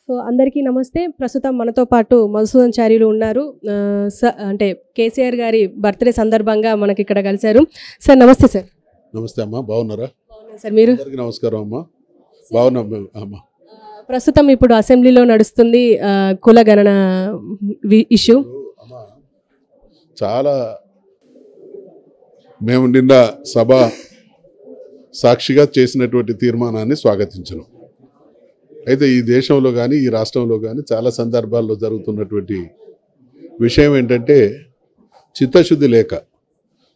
So అందరికీ నమస్తే. ప్రస్తుతం మనతో పాటు మధుసూదన్ చార్యులు ఉన్నారు. అంటే కేసీఆర్ గారి బర్త్డే సందర్భంగా మనకి ఇక్కడ కలిశారు. సార్ నమస్తే. సార్ నమస్తే అమ్మా, బాగున్నారా? బాగున్నాను సార్. మీరు? అందరికీ నమస్కారం అమ్మా, బాగున్నాం అమ్మా. ప్రస్తుతం ఇప్పుడు అసెంబ్లీలో నడుస్తుంది కుల గణన ఇష్యూ. చాలా మేము నిన్న సభ సాక్షిగా చేసినటువంటి తీర్మానాన్ని స్వాగతించను. అయితే ఈ దేశంలో కానీ ఈ రాష్ట్రంలో కానీ చాలా సందర్భాల్లో జరుగుతున్నటువంటి విషయం ఏంటంటే చిత్తశుద్ధి లేక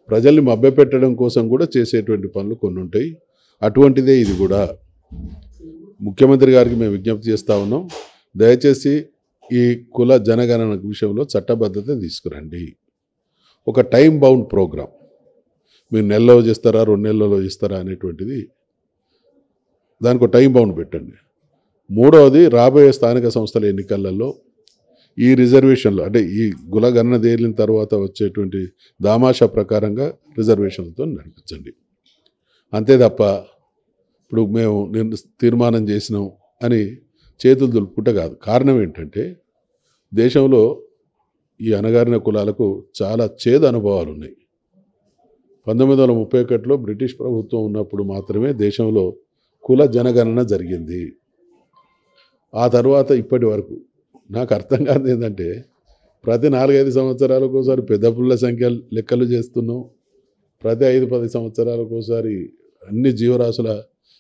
ప్రజల్ని మభ్యపెట్టడం కోసం కూడా చేసేటువంటి పనులు కొన్ని ఉంటాయి. అటువంటిదే ఇది కూడా. ముఖ్యమంత్రి గారికి మేము విజ్ఞప్తి చేస్తూ ఉన్నాం, దయచేసి ఈ కుల జనగణన విషయంలో చట్టబద్ధత తీసుకురండి. ఒక టైం బౌండ్ ప్రోగ్రాం మీరు నెలలో చేస్తారా 2 నెలల్లో చేస్తారా అనేటువంటిది దానికి ఒక టైం బౌండ్ పెట్టండి. మూడవది, రాబోయే స్థానిక సంస్థల ఎన్నికలలో ఈ రిజర్వేషన్లు అంటే ఈ కుల గణన తేలిన తర్వాత వచ్చేటువంటి దామాషా ప్రకారంగా రిజర్వేషన్లతో నడిపించండి. అంతే తప్ప ఇప్పుడు మేము తీర్మానం చేసినాం అని చేతులు దులుపుకుంటే కాదు. కారణం ఏంటంటే దేశంలో ఈ అణగారిన కులాలకు చాలా చేదు అనుభవాలు ఉన్నాయి. 1931లో బ్రిటిష్ ప్రభుత్వం ఉన్నప్పుడు మాత్రమే దేశంలో కుల జనగణన జరిగింది. ఆ తర్వాత ఇప్పటి వరకు నాకు అర్థం కాదు ఏంటంటే ప్రతి 4-5 సంవత్సరాలకు ఒకసారి పెద్ద పుల్ల సంఖ్య లెక్కలు చేస్తున్నాం, ప్రతి 5-10 సంవత్సరాలకు ఒకసారి అన్ని జీవరాశుల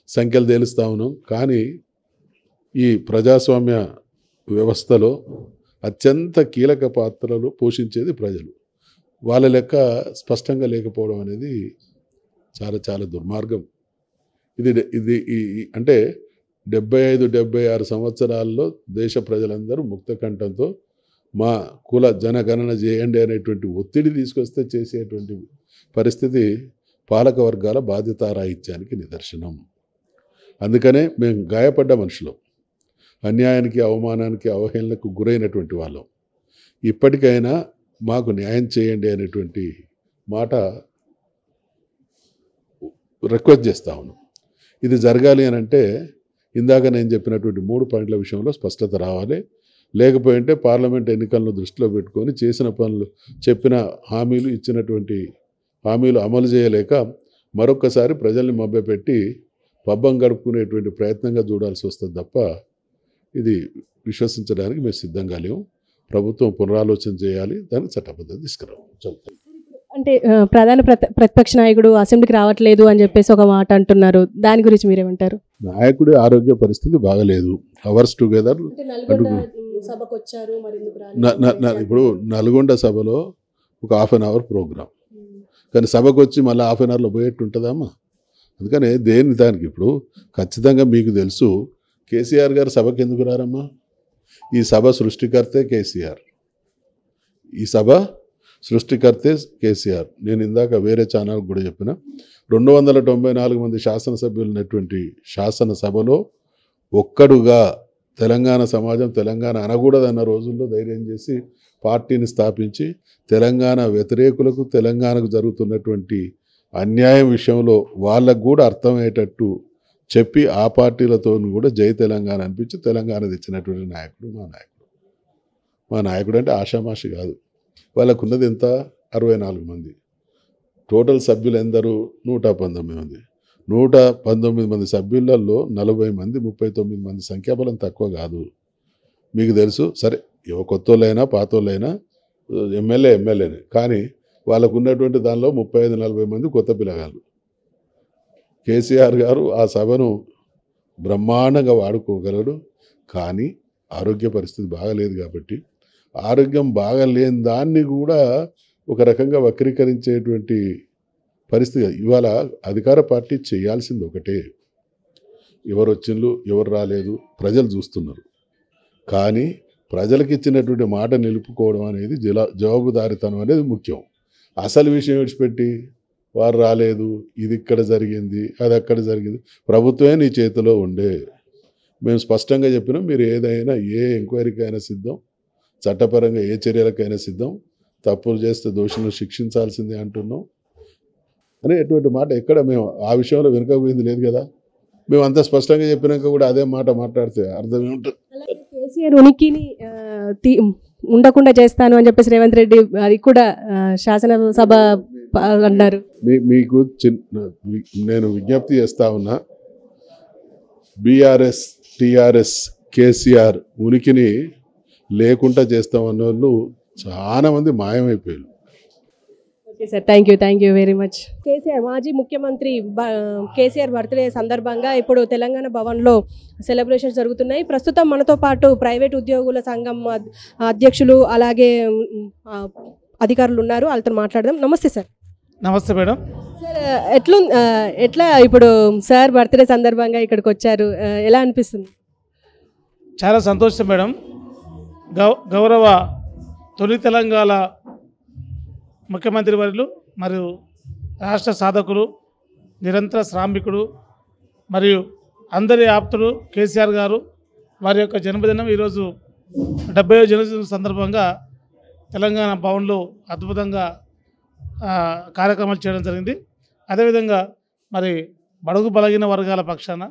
సంఖ్యలు తేలుస్తూ ఉన్నాం. కానీ ఈ ప్రజాస్వామ్య వ్యవస్థలో అత్యంత కీలక పాత్రలు పోషించేది ప్రజలు. వాళ్ళ లెక్క స్పష్టంగా లేకపోవడం అనేది చాలా చాలా దుర్మార్గం. ఇది అంటే 75-76 సంవత్సరాల్లో దేశ ప్రజలందరూ ముక్త కంఠంతో మా కుల జనగణన చేయండి అనేటువంటి ఒత్తిడి తీసుకొస్తే చేసేటువంటి పరిస్థితి పాలక వర్గాల బాధ్యతారాహిత్యానికి నిదర్శనం. అందుకనే మేము గాయపడ్డ మనుషులు, అన్యాయానికి అవమానానికి అవహేళనకు గురైనటువంటి వాళ్ళం. ఇప్పటికైనా మాకు న్యాయం చేయండి అనేటువంటి మాట రిక్వెస్ట్ చేస్తా ఉన్నాం. ఇది జరగాలి అని అంటే ఇందాక నేను చెప్పినటువంటి 3 పాయింట్ల విషయంలో స్పష్టత రావాలి. లేకపోయింటే పార్లమెంట్ ఎన్నికలను దృష్టిలో పెట్టుకొని చేసిన పనులు, చెప్పిన హామీలు, ఇచ్చినటువంటి హామీలు అమలు చేయలేక మరొక్కసారి ప్రజల్ని మభ్యపెట్టి పబ్బం గడుపుకునేటువంటి ప్రయత్నంగా చూడాల్సి వస్తుంది తప్ప ఇది విశ్వసించడానికి మేము సిద్ధంగా లేము. ప్రభుత్వం పునరాలోచన చేయాలి, దానికి చట్టబద్ధత తీసుకురావాలి. అంటే ప్రధాన ప్రతిపక్ష నాయకుడు అసెంబ్లీకి రావట్లేదు అని చెప్పేసి ఒక మాట అంటున్నారు. దాని గురించి మీరేమంటారు? నాయకుడి ఆరోగ్య పరిస్థితి బాగలేదు. అవర్స్ టుగెదర్ ఇప్పుడు నల్గొండ సభలో ఒక 1/2 అవర్ ప్రోగ్రామ్, కానీ సభకు వచ్చి మళ్ళీ 1/2 అవర్లో పోయేట్టు ఉంటుందమ్మా. అందుకని దేని దానికి ఇప్పుడు ఖచ్చితంగా మీకు తెలుసు కేసీఆర్ గారు సభకు ఎందుకు రారమ్మా? ఈ సభ సృష్టికర్తే కేసీఆర్, ఈ సభ సృష్టికర్తే కేసీఆర్. నేను ఇందాక వేరే ఛానల్ కూడా చెప్పిన 294 మంది శాసనసభ్యులు ఉన్నటువంటి శాసనసభలో ఒక్కడుగా తెలంగాణ సమాజం తెలంగాణ అనకూడదన్న రోజుల్లో ధైర్యం చేసి పార్టీని స్థాపించి తెలంగాణ వ్యతిరేకులకు తెలంగాణకు జరుగుతున్నటువంటి అన్యాయం విషయంలో వాళ్ళకు కూడా అర్థమయ్యేటట్టు చెప్పి ఆ పార్టీలతో కూడా జై తెలంగాణ అనిపించి తెలంగాణ తెచ్చినటువంటి నాయకుడు మా నాయకుడు అంటే ఆషామాషి కాదు. వాళ్ళకు ఉన్నది ఎంత? 64 మంది. టోటల్ సభ్యులు ఎందరు? 119 మంది. 119 మంది సభ్యులలో 40 మంది 39 మంది సంఖ్యాబలం తక్కువ కాదు. మీకు తెలుసు. సరే, కొత్తోళ్ళైనా పాతోళ్ళైనా ఎమ్మెల్యేనే, కానీ వాళ్ళకు ఉన్నటువంటి దానిలో 35-40 మంది కొత్త పిల్లగాళ్ళు. కేసీఆర్ గారు ఆ సభను బ్రహ్మాండంగా వాడుకోగలడు, కానీ ఆరోగ్య పరిస్థితి బాగలేదు కాబట్టి ఆరోగ్యం బాగలేని దాన్ని కూడా ఒక రకంగా వక్రీకరించేటువంటి పరిస్థితి. ఇవాళ అధికార పార్టీ చేయాల్సింది ఒకటే, ఎవరు వచ్చిండ్రు ఎవరు రాలేదు ప్రజలు చూస్తున్నారు. కానీ ప్రజలకు ఇచ్చినటువంటి మాట నిలుపుకోవడం అనేది జవాబుదారితనం అనేది ముఖ్యం. అసలు విషయం విడిచిపెట్టి వారు రాలేదు, ఇది ఇక్కడ జరిగింది, అది అక్కడ జరిగింది, ప్రభుత్వమే నీ చేతిలో ఉండే. మేము స్పష్టంగా చెప్పినాం, మీరు ఏదైనా ఏ ఎంక్వైరీకి అయినా సిద్ధం, చట్టపరంగా ఏ చర్యలకైనా సిద్ధం, తప్పులు చేస్తే దోషులను శిక్షించాల్సిందే అంటున్నాం అని ఎటువంటి మాట ఎక్కడ మేము ఆ విషయంలో వెనుకపోయింది లేదు కదా. మేము అంత స్పష్టంగా చెప్పినాక కూడా అదే మాట మాట్లాడితే అర్థం ఏముంటుంది? కేసీఆర్ ఉనికిని ఉండకుండా చేస్తాను అని చెప్పేసి రేవంత్ రెడ్డి అది కూడా శాసనసభ అన్నారు. మీకు నేను విజ్ఞప్తి చేస్తా ఉన్నా, బీఆర్ఎస్ టీఆర్ఎస్ కేసీఆర్ ఉనికిని లేకుండా చేస్తామన్న వాళ్ళు చాలా మంది మాయమైపోయారు. Okay sir, thank you very much. KCR మాజీ ముఖ్యమంత్రి కేసీఆర్ బర్త్డే సందర్భంగా ఇప్పుడు తెలంగాణ భవన్లో సెలబ్రేషన్స్ జరుగుతున్నాయి. ప్రస్తుతం మనతో పాటు ప్రైవేట్ ఉద్యోగుల సంఘం అధ్యక్షులు అలాగే అధికారులు ఉన్నారు, వాళ్ళతో మాట్లాడదాం. నమస్తే సార్. నమస్తే మేడం. సార్, ఎట్లా ఇప్పుడు సార్ బర్త్డే సందర్భంగా ఇక్కడికి వచ్చారు, ఎలా అనిపిస్తుంది? చాలా సంతోషం మేడం. గౌరవ తొలి తెలంగాణ ముఖ్యమంత్రి వర్యులు మరియు రాష్ట్ర సాధకులు, నిరంతర శ్రామికుడు మరియు అందరి ఆప్తుడు కేసీఆర్ గారు వారి యొక్క జన్మదినం ఈరోజు 70వ జన్మదినం సందర్భంగా తెలంగాణ భవన్లో అద్భుతంగా కార్యక్రమాలు చేయడం జరిగింది. అదేవిధంగా మరి బడుగు బలగిన వర్గాల పక్షాన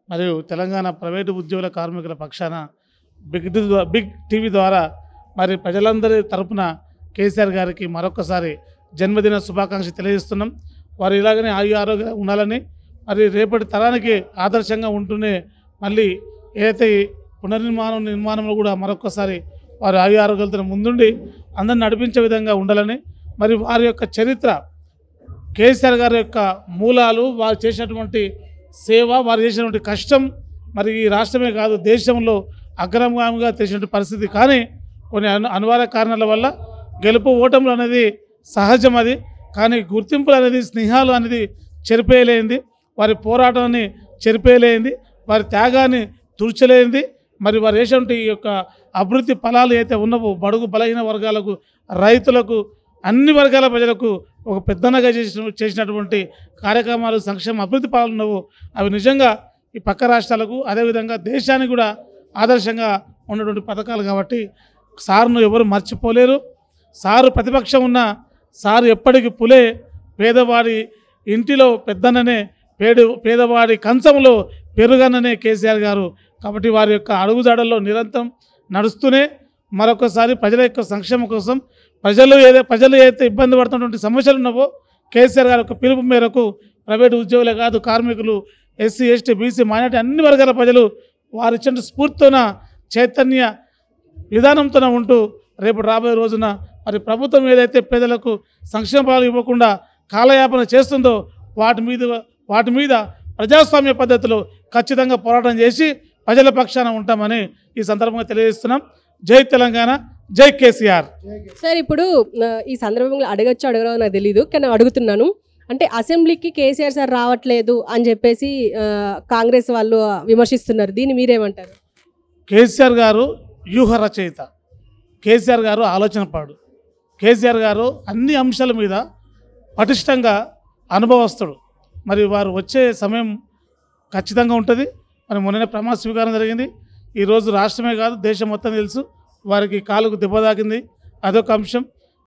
మరియు తెలంగాణ ప్రైవేటు ఉద్యోగుల కార్మికుల పక్షాన బిగ్ టీవీ ద్వారా మరి ప్రజలందరి తరపున కేసీఆర్ గారికి మరొకసారి జన్మదిన శుభాకాంక్షలు తెలియజేస్తున్నాం. వారు ఇలాగనే ఆరోగ్యంగా ఉండాలని, మరి రేపటి తరానికి ఆదర్శంగా ఉంటూనే మళ్ళీ ఏదైతే నిర్మాణంలో కూడా మరొకసారి వారు ఆరోగ్యాలతో ముందుండి అందరిని నడిపించే విధంగా ఉండాలని, మరి వారి యొక్క చరిత్ర, కేసీఆర్ గారి యొక్క మూలాలు, వారు చేసినటువంటి సేవ, వారు చేసినటువంటి కష్టం మరి ఈ రాష్ట్రమే కాదు దేశంలో అగ్రగామిగా తెలిసినటువంటి పరిస్థితి. కానీ కొన్ని అనివార్య కారణాల వల్ల గెలుపు ఓటములు అనేది సహజం, అది కానీ గుర్తింపులు అనేది, స్నేహాలు అనేది చెరిపేయలేంది, వారి పోరాటాన్ని చెరిపేయలేంది, వారి త్యాగాన్ని తుర్చలేంది. మరి వారు చేసినటువంటి ఈ యొక్క అభివృద్ధి ఫలాలు అయితే ఉన్నవో బడుగు బలహీన వర్గాలకు, రైతులకు, అన్ని వర్గాల ప్రజలకు ఒక పెద్దనగా చేసినటువంటి కార్యక్రమాలు, సంక్షేమ అభివృద్ధి ఫలాలు ఉన్నవో అవి నిజంగా ఈ పక్క రాష్ట్రాలకు అదేవిధంగా దేశానికి కూడా ఆదర్శంగా ఉన్నటువంటి పథకాలు. కాబట్టి సార్ను ఎవరు మర్చిపోలేరు. సారు ప్రతిపక్షం ఉన్న సారు ఎప్పటికీ పులే, పేదవాడి ఇంటిలో పెద్దననే, పేదవాడి కంచంలో పెరుగననే కేసీఆర్ గారు. కాబట్టి వారి యొక్క అడుగుజాడల్లో నిరంతరం నడుస్తూనే మరొకసారి ప్రజల యొక్క సంక్షేమం కోసం ప్రజలు ఏదైతే ఇబ్బంది పడుతున్నటువంటి సమస్యలు ఉన్నావో కేసీఆర్ గారి యొక్క పిలుపు మేరకు ప్రైవేటు ఉద్యోగులే కాదు, కార్మికులు, ఎస్సీ ఎస్టీ బీసీ మైనార్టీ అన్ని వర్గాల ప్రజలు వారు ఇచ్చిన స్ఫూర్తితోన, చైతన్య విధానంతోనే ఉంటూ రేపు రాబోయే రోజున మరి ప్రభుత్వం ఏదైతే పేదలకు సంక్షేమ ఫలాలు ఇవ్వకుండా కాలయాపన చేస్తుందో వాటి మీద ప్రజాస్వామ్య పద్ధతిలో ఖచ్చితంగా పోరాటం చేసి ప్రజల పక్షాన ఉంటామని ఈ సందర్భంగా తెలియజేస్తున్నాం. జై తెలంగాణ, జై కేసీఆర్. సార్, ఇప్పుడు ఈ సందర్భంలో అడగరో నాకు తెలీదు, కానీ అడుగుతున్నాను. అంటే అసెంబ్లీకి కేసీఆర్ సార్ రావట్లేదు అని చెప్పేసి కాంగ్రెస్ వాళ్ళు విమర్శిస్తున్నారు, దీన్ని మీరేమంటారు? కేసీఆర్ గారు వ్యూహ రచయిత, కేసీఆర్ గారు ఆలోచనపాడు, కేసీఆర్ గారు అన్ని అంశాల మీద పటిష్టంగా అనుభవస్తుడు. మరి వారు వచ్చే సమయం ఖచ్చితంగా ఉంటుంది. మరి మొన్ననే ప్రమాణ స్వీకారం జరిగింది. ఈరోజు రాష్ట్రమే కాదు దేశం మొత్తం తెలుసు వారికి కాలుకు దెబ్బ తాకింది, అదొక అంశం.